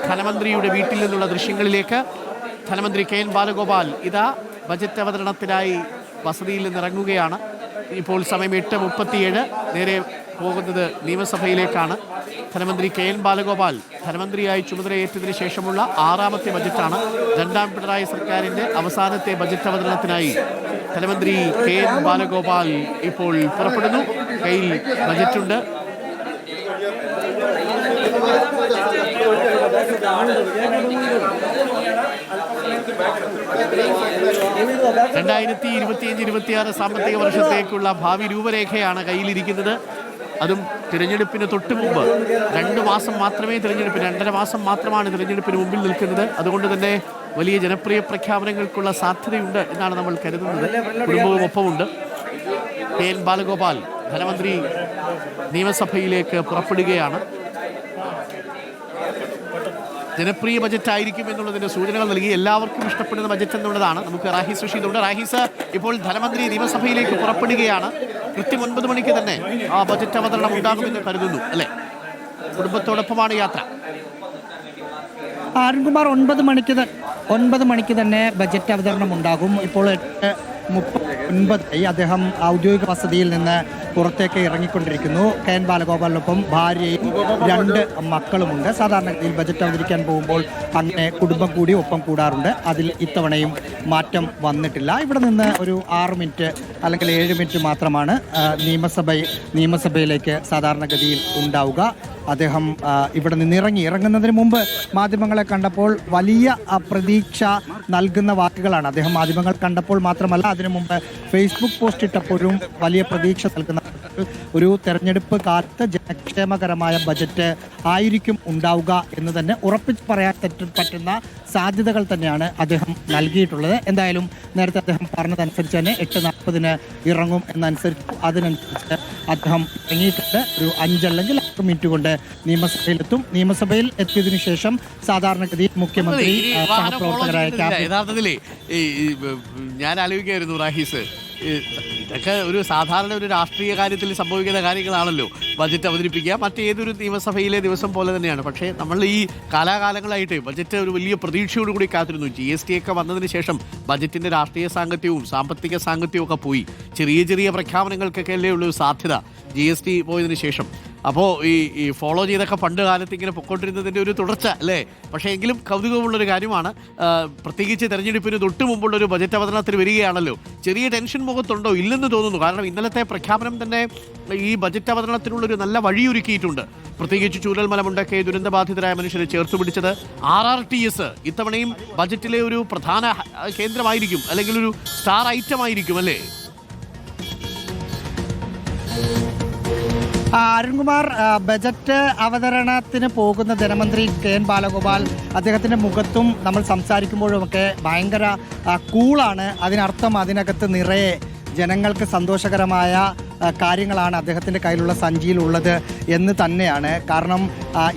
ധനമന്ത്രിയുടെ വീട്ടിൽ നിന്നുള്ള ദൃശ്യങ്ങളിലേക്ക് ധനമന്ത്രി കെ.എൻ. ബാലഗോപാൽ ഇതാ ബജറ്റ് അവതരണത്തിനായി വസതിയിൽ നിന്നിറങ്ങുകയാണ്. ഇപ്പോൾ സമയം 8:37. നേരെ പോകുന്നത് നിയമസഭയിലേക്കാണ്. ധനമന്ത്രി കെ.എൻ. ബാലഗോപാൽ ധനമന്ത്രിയായി ചുമതലയേറ്റതിനു ശേഷമുള്ള 6ാമത്തെ ബജറ്റാണ്. 2ാം പിണറായി സർക്കാരിൻ്റെ അവസാനത്തെ ബജറ്റ് അവതരണത്തിനായി ധനമന്ത്രി കെ.എൻ. ബാലഗോപാൽ ഇപ്പോൾ പുറപ്പെടുന്നു. കയ്യിൽ ബജറ്റുണ്ട്. രണ്ടായിരത്തി 25-26 സാമ്പത്തിക വർഷത്തേക്കുള്ള ഭാവി രൂപരേഖയാണ് കയ്യിലിരിക്കുന്നത്. അതും തിരഞ്ഞെടുപ്പിന് തൊട്ട് മുമ്പ് 2 മാസം മാത്രമേ തിരഞ്ഞെടുപ്പിന് 2.5 മാസം മാത്രമാണ് തിരഞ്ഞെടുപ്പിന് മുമ്പിൽ നിൽക്കുന്നത്. അതുകൊണ്ട് തന്നെ വലിയ ജനപ്രിയ പ്രഖ്യാപനങ്ങൾക്കുള്ള സാധ്യതയുണ്ട് എന്നാണ് നമ്മൾ കരുതുന്നത്. കുടുംബവും ഒപ്പമുണ്ട്. കെ.എൻ. ബാലഗോപാൽ ധനമന്ത്രി നിയമസഭയിലേക്ക് പുറപ്പെടുകയാണ്. ജനപ്രിയ ബജറ്റ് ആയിരിക്കും എന്നുള്ളതിന്റെ സൂചനകൾ നൽകി. എല്ലാവർക്കും ഇഷ്ടപ്പെടുന്ന ബജറ്റ് എന്നുള്ളതാണ്. നമുക്ക് റാഹിസ് റഷീദുണ്ട്. റാഹിസ്, ഇപ്പോൾ ധനമന്ത്രി നിയമസഭയിലേക്ക് പുറപ്പെടുകയാണ്. കൃത്യം 9 മണിക്ക് തന്നെ ആ ബജറ്റ് അവതരണം ഉണ്ടാകുമെന്ന് കരുതുന്നു, അല്ലേ? കുടുംബത്തോടൊപ്പമാണ് യാത്ര. അരുൺകുമാർ, 9 മണിക്ക് തന്നെ ബജറ്റ് അവതരണം ഉണ്ടാകും. ഇപ്പോൾ 8:39 അദ്ദേഹം ഔദ്യോഗിക വസതിയിൽ നിന്ന് പുറത്തേക്ക് ഇറങ്ങിക്കൊണ്ടിരിക്കുന്നു. കെ.എൻ. ബാലഗോപാലിനൊപ്പം ഭാര്യയും 2 മക്കളുമുണ്ട്. സാധാരണഗതിയിൽ ബജറ്റ് അവതരിക്കാൻ പോകുമ്പോൾ അങ്ങനെ കുടുംബം കൂടി ഒപ്പം കൂടാറുണ്ട്. അതിൽ ഇത്തവണയും മാറ്റം വന്നിട്ടില്ല. ഇവിടെ നിന്ന് ഒരു 6 മിനിറ്റ് അല്ലെങ്കിൽ 7 മിനിറ്റ് മാത്രമാണ് നിയമസഭയിലേക്ക് സാധാരണഗതിയിൽ ഉണ്ടാവുക. അദ്ദേഹം ഇവിടെ നിന്ന് ഇറങ്ങുന്നതിന് മുമ്പ് മാധ്യമങ്ങളെ കണ്ടപ്പോൾ വലിയ പ്രതീക്ഷ നൽകുന്ന വാക്കുകളാണ് അദ്ദേഹം മാധ്യമങ്ങൾ കണ്ടപ്പോൾ മാത്രമല്ല അതിനു മുമ്പ് ഫേസ്ബുക്ക് പോസ്റ്റ് ഇട്ടപ്പോഴും വലിയ പ്രതീക്ഷ നൽകുന്ന ഒരു തെരഞ്ഞെടുപ്പ് കാലത്ത് ജനക്ഷേമകരമായ ബജറ്റ് ആയിരിക്കും ഉണ്ടാവുക എന്ന് തന്നെ ഉറപ്പിച്ച് പറയാൻ പറ്റുന്ന സാധ്യതകൾ തന്നെയാണ് അദ്ദേഹം നൽകിയിട്ടുള്ളത്. എന്തായാലും നേരത്തെ അദ്ദേഹം പറഞ്ഞതനുസരിച്ച് തന്നെ 8:40 ഇറങ്ങും എന്നനുസരിച്ച് അതിനനുസരിച്ച് അദ്ദേഹം ഇറങ്ങിയിട്ടുണ്ട്. ഒരു 5 അല്ലെങ്കിൽ 6 മിനിറ്റ് കൊണ്ട് നിയമസഭയിലെത്തും. നിയമസഭയിൽ എത്തിയതിനു ശേഷം സാധാരണഗതിയിൽ മുഖ്യമന്ത്രി സഹപ്രവർത്തകരായ യഥാർത്ഥത്തിലേ ഞാൻ ആലോചിക്കുകയായിരുന്നു റാഹീസ്, ഇതൊക്കെ ഒരു സാധാരണ ഒരു രാഷ്ട്രീയ കാര്യത്തിൽ സംഭവിക്കുന്ന കാര്യങ്ങളാണല്ലോ. ബജറ്റ് അവതരിപ്പിക്കുക മറ്റേതൊരു നിയമസഭയിലെ ദിവസം പോലെ തന്നെയാണ്. പക്ഷേ നമ്മൾ ഈ കാലാകാലങ്ങളായിട്ട് ബജറ്റ് ഒരു വലിയ പ്രതീക്ഷയോടുകൂടി കാത്തിരുന്നു. GST ഒക്കെ വന്നതിന് ശേഷം ബജറ്റിൻ്റെ രാഷ്ട്രീയ സാങ്കത്യവും സാമ്പത്തിക സാങ്കത്യവും ഒക്കെ പോയി. ചെറിയ പ്രഖ്യാപനങ്ങൾക്കൊക്കെ അല്ലേ ഉള്ളൂ സാധ്യത GST പോയതിന് ശേഷം. അപ്പോൾ ഈ ഫോളോ ചെയ്തൊക്കെ പണ്ട് കാലത്ത് ഇങ്ങനെ പൊക്കോണ്ടിരുന്നതിൻ്റെ ഒരു തുടർച്ച അല്ലേ? പക്ഷേ എങ്കിലും കൗതുകമുള്ളൊരു കാര്യമാണ്. പ്രത്യേകിച്ച് തെരഞ്ഞെടുപ്പിന് തൊട്ട് മുമ്പുള്ളൊരു ബജറ്റ് അവതരണത്തിൽ വരികയാണല്ലോ. ചെറിയ ടെൻഷൻ മുഖത്തുണ്ടോ? ഇല്ലെന്ന് തോന്നുന്നു. കാരണം ഇന്നലത്തെ പ്രഖ്യാപനം തന്നെ ഈ ബജറ്റ് അവതരണത്തിനുള്ളൊരു നല്ല വഴിയൊരുക്കിയിട്ടുണ്ട്. പ്രത്യേകിച്ച് ചൂരൽമല മുണ്ടക്കൈ ദുരന്തബാധിതരായ മനുഷ്യരെ ചേർത്ത് പിടിച്ചത് RRTS ഇത്തവണയും ബജറ്റിലെ ഒരു പ്രധാന കേന്ദ്രമായിരിക്കും, അല്ലെങ്കിൽ ഒരു സ്റ്റാർ ഐറ്റം ആയിരിക്കും, അല്ലേ? അരുൺകുമാർ, ബജറ്റ് അവതരണത്തിന് പോകുന്ന ധനമന്ത്രി കെ.എൻ. ബാലഗോപാൽ അദ്ദേഹത്തിൻ്റെ മുഖത്തും നമ്മൾ സംസാരിക്കുമ്പോഴുമൊക്കെ ഭയങ്കര കൂളാണ്. അതിനർത്ഥം അതിനകത്ത് നിറയെ ജനങ്ങൾക്ക് സന്തോഷകരമായ കാര്യങ്ങളാണ് അദ്ദേഹത്തിൻ്റെ കയ്യിലുള്ള സഞ്ചിയിലുള്ളത് എന്ന് തന്നെയാണ്. കാരണം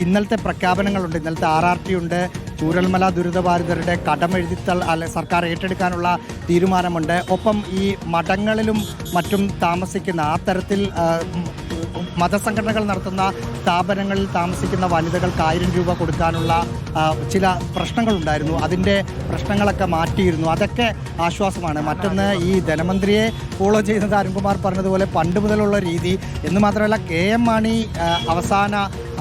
ഇന്നലത്തെ പ്രഖ്യാപനങ്ങളുണ്ട്. ഇന്നലത്തെ RRT ഉണ്ട്. ചൂരൽമല ദുരിതബാധിതരുടെ കടമെഴുതിത്തൾ സർക്കാർ ഏറ്റെടുക്കാനുള്ള തീരുമാനമുണ്ട്. ഒപ്പം ഈ മഠങ്ങളിലും മറ്റും താമസിക്കുന്ന ആ തരത്തിൽ മതസംഘടനകൾ നടത്തുന്ന സ്ഥാപനങ്ങളിൽ താമസിക്കുന്ന വനിതകൾക്ക് 1000 രൂപ കൊടുക്കാനുള്ള ചില പ്രശ്നങ്ങളുണ്ടായിരുന്നു. അതിൻ്റെ പ്രശ്നങ്ങളൊക്കെ മാറ്റിയിരുന്നു. അതൊക്കെ ആശ്വാസമാണ്. മറ്റൊന്ന്, ഈ ധനമന്ത്രിയെ ഫോളോ ചെയ്യുന്നത് അരുൺകുമാർ പറഞ്ഞതുപോലെ പണ്ട് മുതലുള്ള രീതി എന്ന് മാത്രമല്ല, KM മാണി അവസാന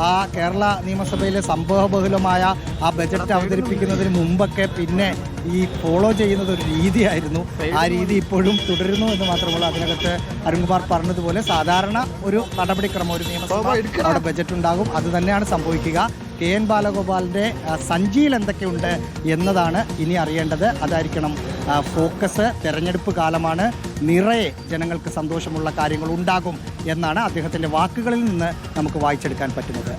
ആ കേരള നിയമസഭയിലെ സംഭവബഹുലമായ ആ ബജറ്റ് അവതരിപ്പിക്കുന്നതിന് മുമ്പൊക്കെ പിന്നെ ഈ ഫോളോ ചെയ്യുന്നത് ഒരു രീതിയായിരുന്നു. ആ രീതി ഇപ്പോഴും തുടരുന്നു എന്ന് മാത്രമല്ല, അതിനകത്ത് അരുൺകുമാർ പറഞ്ഞതുപോലെ സാധാരണ ഒരു നടപടിക്രമം, ഒരു നിയമസഭ അവിടെ ബജറ്റ് ഉണ്ടാകും. അത് തന്നെയാണ് സംഭവിക്കുക. കെ.എൻ. ബാലഗോപാലിൻ്റെ സഞ്ചിയിൽ എന്തൊക്കെയുണ്ട് എന്നതാണ് ഇനി അറിയേണ്ടത്. അതായിരിക്കണം ഫോക്കസ്. തെരഞ്ഞെടുപ്പ് കാലമാണ്. നിറയെ ജനങ്ങൾക്ക് സന്തോഷമുള്ള കാര്യങ്ങൾ ഉണ്ടാകും എന്നാണ് അദ്ദേഹത്തിൻ്റെ വാക്കുകളിൽ നിന്ന് നമുക്ക് വായിച്ചെടുക്കാൻ പറ്റുന്നത്.